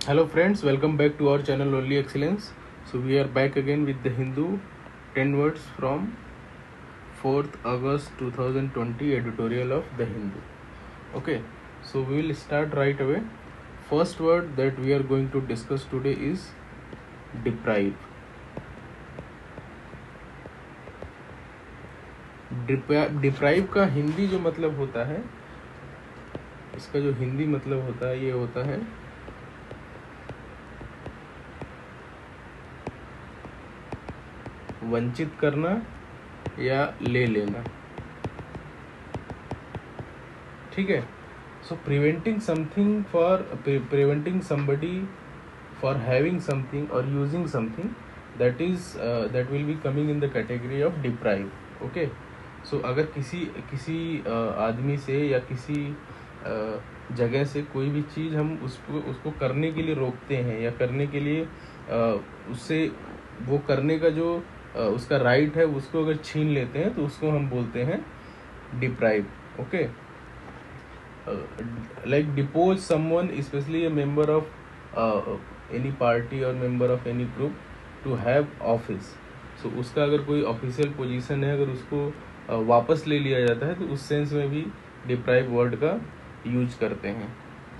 Hello friends, welcome back to our channel Only Excellence. So we are back again with the Hindu 10 words from 4th August 2020 editorial of the Hindu. Okay, so we will start right away. First word that we are going to discuss today is deprive. Deprive का हिंदी जो मतलब होता है, इसका जो हिंदी मतलब होता है ये होता है वंचित करना या ले लेना. ठीक है. So preventing somebody for having something or using something, that will be coming in the category of deprive. Okay. So अगर किसी आदमी से या किसी जगह से कोई भी चीज़ हम उसको करने के लिए रोकते हैं या करने के लिए उससे वो करने का जो उसका राइट है उसको अगर छीन लेते हैं तो उसको हम बोलते हैं deprive. Okay. Like depose someone, especially a member of any party or member of any group, to have office. So उसका अगर कोई ऑफिशियल पोजीशन है, अगर उसको वापस ले लिया जाता है तो उस सेंस में भी डिप्राइव वर्ड का यूज करते हैं.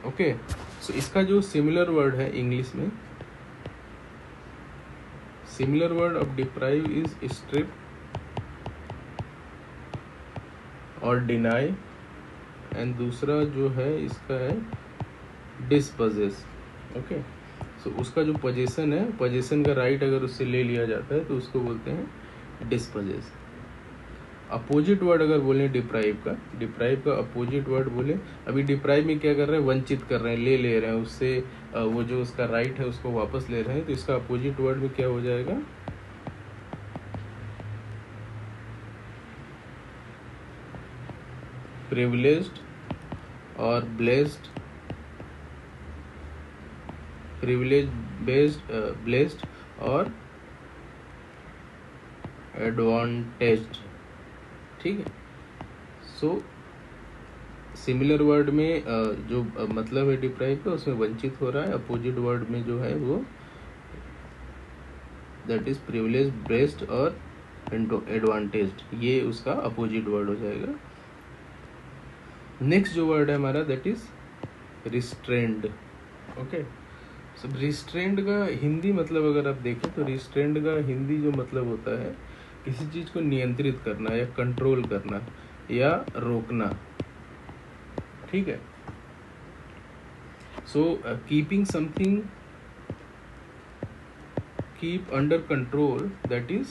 ओके. सो इसका जो सिमिलर वर्ड है इंग्लिश में, similar word of deprive is strip और डिनाई, एंड दूसरा जो है इसका है डिस्पोजेस. ओके. सो उसका जो पोजेशन है, पोजेशन का राइट अगर उससे ले लिया जाता है तो उसको बोलते हैं डिस्पोजेस. अपोजिट वर्ड अगर बोलें डिप्राइव का अपोजिट वर्ड बोले, अभी डिप्राइव में क्या कर रहे हैं, वंचित कर रहे हैं, ले रहे हैं उससे, वो जो उसका राइट है उसको वापस ले रहे हैं, तो इसका अपोजिट वर्ड में क्या हो जाएगा, प्रिविलेज्ड और ब्लेस्ड. प्रिविलेज ब्लेस्ड और एडवांटेज्ड. ठीक है. सो सिमिलर वर्ड में जो मतलब है डिप्राइव का, उसमें वंचित हो रहा है. अपोजिट वर्ड में जो है वो दैट इज प्रिविलेज, ब्लेस्ड और एडवांटेज्ड, ये उसका अपोजिट वर्ड हो जाएगा. नेक्स्ट जो वर्ड है हमारा that is restrained. Okay. So restrained का हिंदी मतलब अगर आप देखें तो रिस्ट्रेंड का हिंदी जो मतलब होता है किसी चीज को नियंत्रित करना या कंट्रोल करना या रोकना. ठीक है. So keeping something, keep under control, that is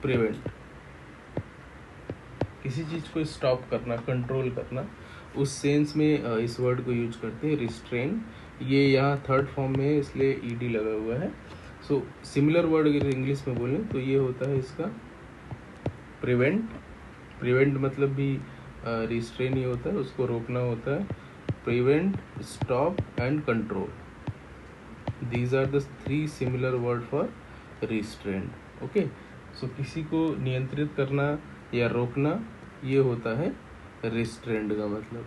prevent. किसी चीज को स्टॉप करना, कंट्रोल करना, उस सेंस में इस वर्ड को यूज करते हैं रिस्ट्रेन. ये यहाँ थर्ड फॉर्म में है इसलिए ईडी लगा हुआ है. सो सिमिलर वर्ड अगर इंग्लिश में बोलें तो ये होता है इसका प्रिवेंट. प्रिवेंट मतलब भी रिस्ट्रेन ही होता है, उसको रोकना होता है. Prevent, stop and control, these are the three similar word for restrain. Okay. So किसी को नियंत्रित करना या रोकना, ये होता है रिस्ट्रेंड का मतलब.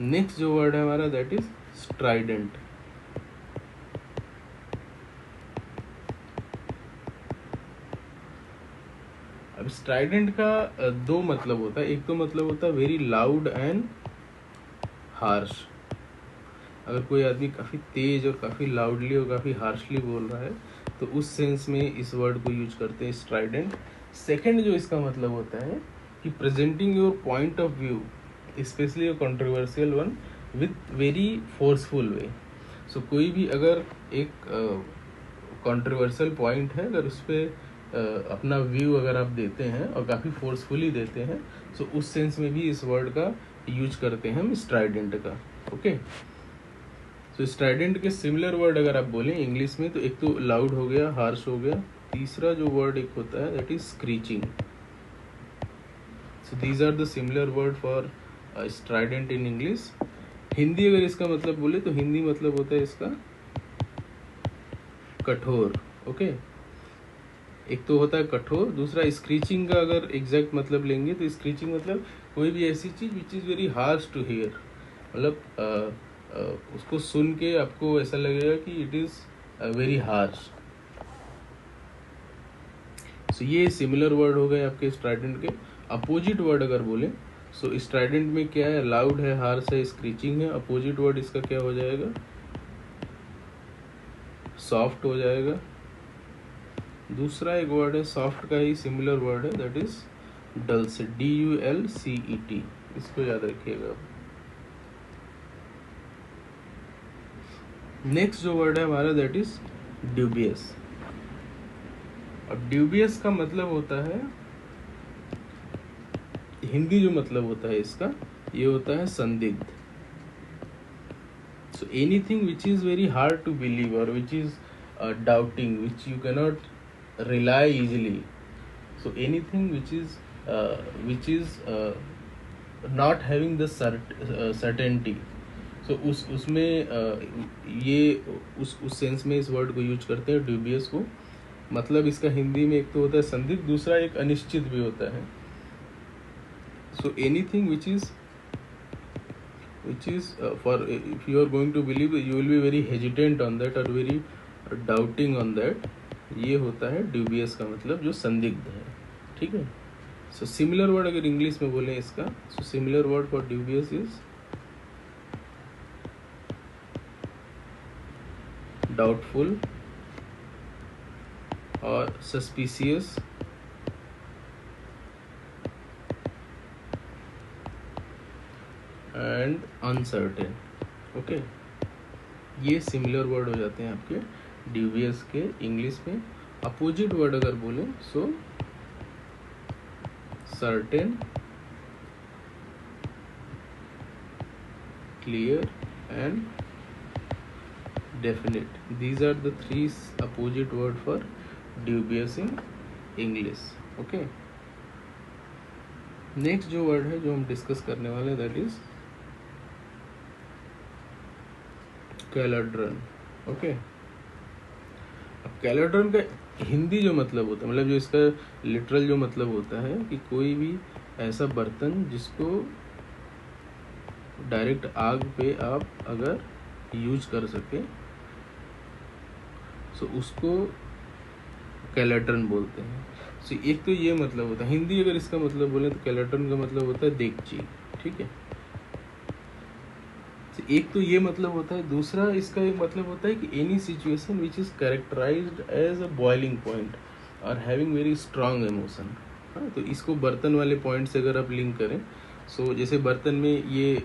नेक्स्ट जो वर्ड है हमारा दैट इज स्ट्राइडेंट. अब स्ट्राइडेंट का दो मतलब होता है. एक तो मतलब होता है वेरी लाउड एंड हार्श. अगर कोई आदमी काफ़ी तेज और काफ़ी लाउडली और काफ़ी हार्शली बोल रहा है तो उस सेंस में इस वर्ड को यूज करते हैं स्ट्राइडेंट. सेकेंड जो इसका मतलब होता है कि presenting your point of view, specially your controversial one, with very forceful way. So कोई भी अगर एक कंट्रोवर्शियल पॉइंट है, अगर उस पर अपना व्यू अगर आप देते हैं और काफ़ी फोर्सफुली देते हैं, सो उस सेंस में भी इस वर्ड का यूज करते हैं हम स्ट्राइडेंट का. ओके. सो स्ट्राइडेंट के सिमिलर वर्ड अगर आप बोलें इंग्लिश में तो एक तो लाउड हो गया, हार्श हो गया. तीसरा जो वर्ड एक होता है that is screeching. So these are the similar word for strident in English. Hindi अगर इसका मतलब बोले तो हिंदी मतलब होता है इसका कठोर. ओके. एक तो होता है कठोर, दूसरा स्क्रीचिंग का अगर एग्जैक्ट मतलब लेंगे तो स्क्रीचिंग मतलब कोई भी ऐसी चीज which is very harsh to hear, मतलब उसको सुन के आपको ऐसा लगेगा कि it is very harsh. So ये सिमिलर वर्ड हो गए आपके स्ट्राइडेंट के। अपोजिट वर्ड अगर बोले सो स्ट्राइडेंट में क्या है, लाउड है, हार्श है, स्क्रीचिंग है। अपोजिट वर्ड इसका क्या हो जाएगा, सॉफ्ट हो जाएगा। दूसरा एक वर्ड है सॉफ्ट का ही सिमिलर वर्ड है, दैट इज डल्सेट, DULCET, इसको याद रखिएगा। नेक्स्ट जो वर्ड है हमारा दैट इज ड्यूबियस। अब ड्यूबियस का मतलब होता है, हिंदी जो मतलब होता है इसका, ये होता है संदिग्ध। So anything which is very hard to believe और which is doubting, which you cannot rely easily. So anything which is not having the certainty. So उसमें ये उस सेंस में इस वर्ड को यूज करते हैं ड्यूबियस को। मतलब इसका हिंदी में एक तो होता है संदिग्ध, दूसरा एक अनिश्चित भी होता है। So anything which is for if you are going to believe you will be very hesitant on that और वेरी डाउटिंग ऑन दैट, ये होता है ड्यूबियस का मतलब, जो संदिग्ध है। ठीक है। सो सिमिलर वर्ड अगर इंग्लिश में बोले इसका, so similar word for dubious is doubtful or suspicious and uncertain। Okay, ये सिमिलर वर्ड हो जाते हैं आपके ड्यूबियस के इंग्लिश में। अपोजिट वर्ड अगर बोले सो certain, clear and definite। These are the three opposite word for dubious in English। okay, next जो वर्ड है जो हम डिस्कस करने वाले हैं दैट इज कैलेड्रन। ओके, अब कैलेड्रन का हिंदी जो मतलब होता है, मतलब जो इसका लिटरल जो मतलब होता है कि कोई भी ऐसा बर्तन जिसको डायरेक्ट आग पे आप अगर यूज कर सके, सो उसको कैलेड्रन बोलते हैं। सो एक तो ये मतलब होता है हिंदी, अगर इसका मतलब बोले तो कैलेड्रन का मतलब होता है देगची। ठीक है, एक तो ये मतलब होता है। दूसरा इसका एक मतलब होता है कि any situation which is characterised as a boiling point और हैविंग वेरी स्ट्रांग इमोशन। हाँ, तो इसको बर्तन वाले पॉइंट से अगर आप लिंक करें, सो जैसे बर्तन में ये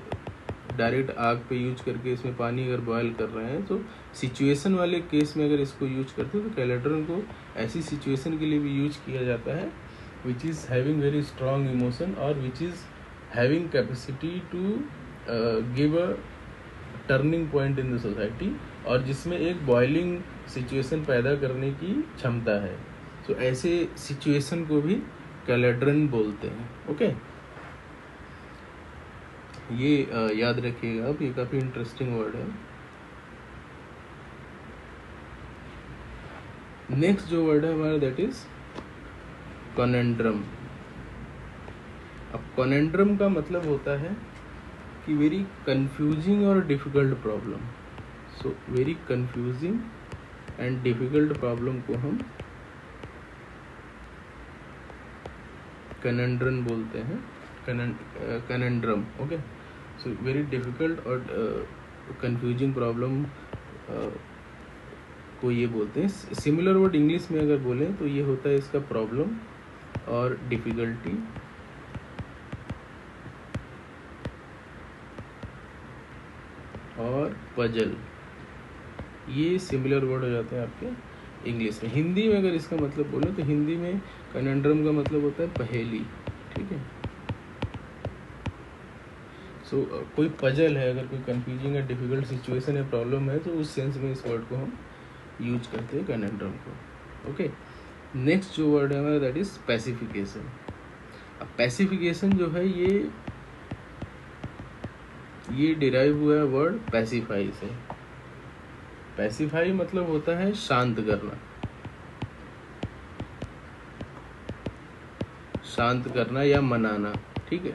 डायरेक्ट आग पे यूज करके इसमें पानी अगर बॉयल कर रहे हैं, तो सिचुएशन वाले केस में अगर इसको यूज करते हैं तो कैलेड्रन को ऐसी सिचुएशन के लिए भी यूज किया जाता है which is having very strong emotion और which is having capacity to give a turning point in the society, और जिसमें एक बॉइलिंग सिचुएशन पैदा करने की क्षमता है। तो ऐसे सिचुएशन को भी कैलेड्रन बोलते हैं। ओके, ये याद रखिएगा आप, ये काफ़ी इंटरेस्टिंग वर्ड है। नेक्स्ट जो वर्ड है हमारा दैट इज कॉनेंड्रम। अब कॉनेंड्रम का मतलब होता है कि वेरी कंफ्यूजिंग और difficult problem. So very confusing and difficult problem को हम कनेंड्रम बोलते हैं, कनेंड्रम। ओके, सो वेरी डिफिकल्ट और कंफ्यूजिंग प्रॉब्लम को ये बोलते हैं। सिमिलर वर्ड इंग्लिश में अगर बोलें तो ये होता है इसका प्रॉब्लम और डिफिकल्टी और पजल, ये सिमिलर वर्ड हो जाते हैं आपके इंग्लिश में। हिंदी में अगर इसका मतलब बोले तो हिंदी में कनेंड्रम का मतलब होता है पहेली। ठीक है, सो कोई पजल है, अगर कोई कंफ्यूजिंग या डिफिकल्ट सिचुएशन या प्रॉब्लम है, तो उस सेंस में इस वर्ड को हम यूज करते हैं कनेंड्रम को। ओके, नेक्स्ट जो वर्ड है हमारा दैट इज पैसिफिकेशन। अब पैसिफिकेशन जो है ये डिराइव हुआ है वर्ड पैसिफाई से। पैसिफाई मतलब होता है शांत करना, शांत करना या मनाना। ठीक है,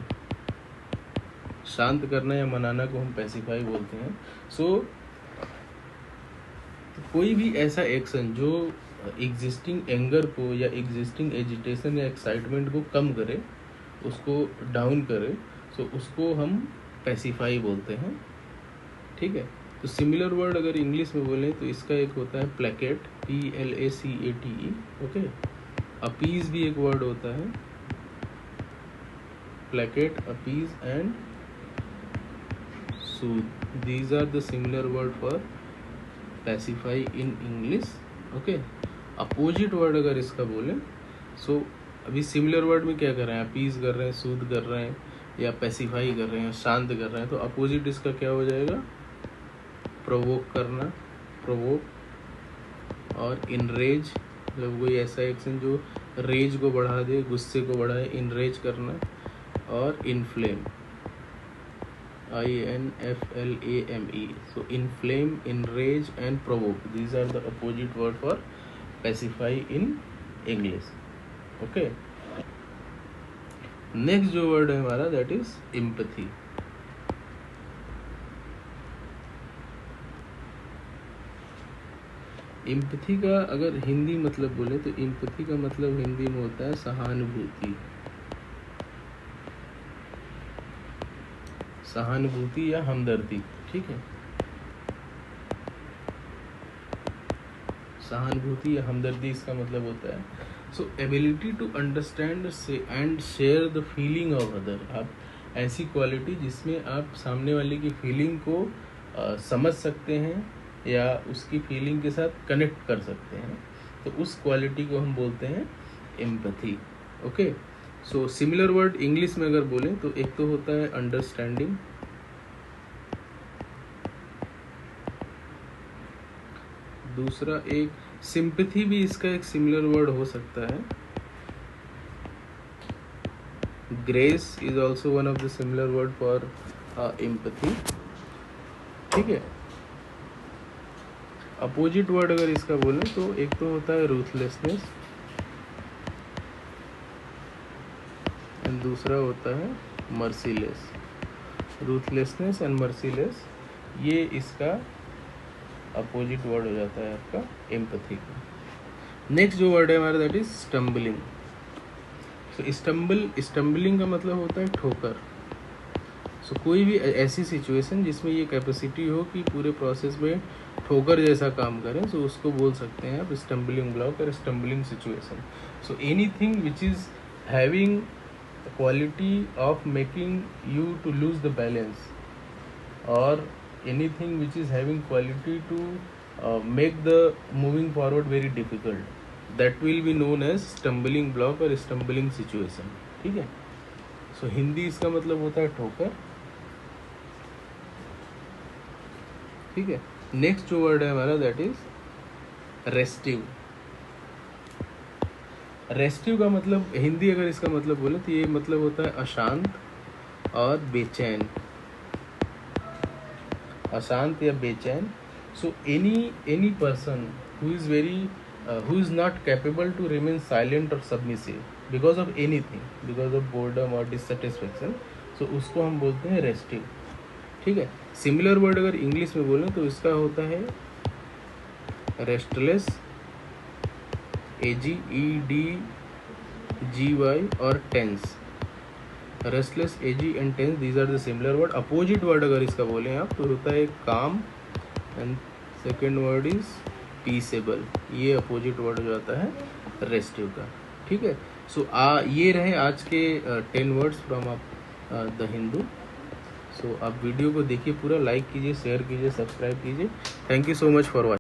शांत करना या मनाना को हम पैसिफाई बोलते हैं। सो कोई भी ऐसा एक्शन जो एग्जिस्टिंग एंगर को या एग्जिस्टिंग एजिटेशन या एक्साइटमेंट को कम करे, उसको डाउन करे, सो उसको हम पैसिफाई बोलते हैं। ठीक है, तो सिमिलर वर्ड अगर इंग्लिश में बोलें तो इसका एक होता है प्लेकेट, PLACATE। ओके, अपीज भी एक वर्ड होता है, placate, appease and soothe. These are the similar word for pacify in English. Okay, opposite word अगर इसका बोलें, सो अभी सिमिलर वर्ड में क्या कर रहे हैं, अपीज कर रहे हैं, सूद कर रहे हैं, या पैसिफाई कर रहे हैं, शांत कर रहे हैं, तो अपोजिट इसका क्या हो जाएगा, प्रोवोक करना, प्रोवोक। और इनरेज, मतलब कोई ऐसा एक्शन जो रेज को बढ़ा दे, गुस्से को बढ़ाए, इनरेज करना। और inflame, INFLAME, so inflame, enrage and provoke, these are the opposite word for pacify in English. Okay, next जो वर्ड है हमारा दैट इज एम्पैथी। एम्पैथी का अगर हिंदी मतलब बोले तो एम्पैथी का मतलब हिंदी में होता है सहानुभूति, सहानुभूति या हमदर्दी। ठीक है, सहानुभूति या हमदर्दी इसका मतलब होता है so ability to understand and share the feeling of other. आप ऐसी क्वालिटी जिसमें आप सामने वाले की फीलिंग को समझ सकते हैं या उसकी फीलिंग के साथ कनेक्ट कर सकते हैं, तो उस क्वालिटी को हम बोलते हैं empathy. Okay, so similar word English में अगर बोलें तो एक तो होता है अंडरस्टैंडिंग, दूसरा एक सिंपैथी भी इसका एक सिमिलर वर्ड हो सकता है, grace is also one of the similar word for empathy. ठीक है, अपोजिट वर्ड अगर इसका बोलें तो एक तो होता है रूथलेसनेस एंड दूसरा होता है मर्सीलेस। रूथलेसनेस एंड मर्सीलेस, ये इसका अपोजिट वर्ड हो जाता है आपका एम्पैथी का। नेक्स्ट जो वर्ड है हमारा that is stumbling. So stumbling का मतलब होता है ठोकर। सो कोई भी ऐसी सिचुएशन जिसमें ये कैपेसिटी हो कि पूरे प्रोसेस में ठोकर जैसा काम करें, सो उसको बोल सकते हैं आप स्टम्बलिंग ब्लॉक और stumbling situation. So anything which is having quality of making you to lose the balance और anything which is having quality to make the moving forward very difficult, that will be known as stumbling block or stumbling situation. ठीक है, सो हिंदी इसका मतलब होता है ठोकर। ठीक है, नेक्स्ट जो वर्ड है हमारा दैट इज रेस्टिव। रेस्टिव का मतलब हिंदी अगर इसका मतलब बोले तो ये मतलब होता है अशांत और बेचैन, अशांत या बेचैन। So any person who is who is not capable to remain silent और submissive because of anything, because of boredom और डिससेटिस्फेक्शन, सो उसको हम बोलते हैं रेस्टिव। ठीक है, सिमिलर वर्ड अगर इंग्लिश में बोलें तो इसका होता है रेस्टलेस, AGEDGY और tense. Restless, edgy and tense, these are the similar word. Opposite word अगर इसका बोलें आप तो होता है calm and second word is peaceable. ये अपोजिट वर्ड हो जाता है रेस्टिव का। ठीक है, सो ये रहे आज के 10 वर्ड्स फ्रॉम द हिंदू। सो आप वीडियो को देखिए पूरा, लाइक कीजिए, शेयर कीजिए, सब्सक्राइब कीजिए। Thank you so much for watching.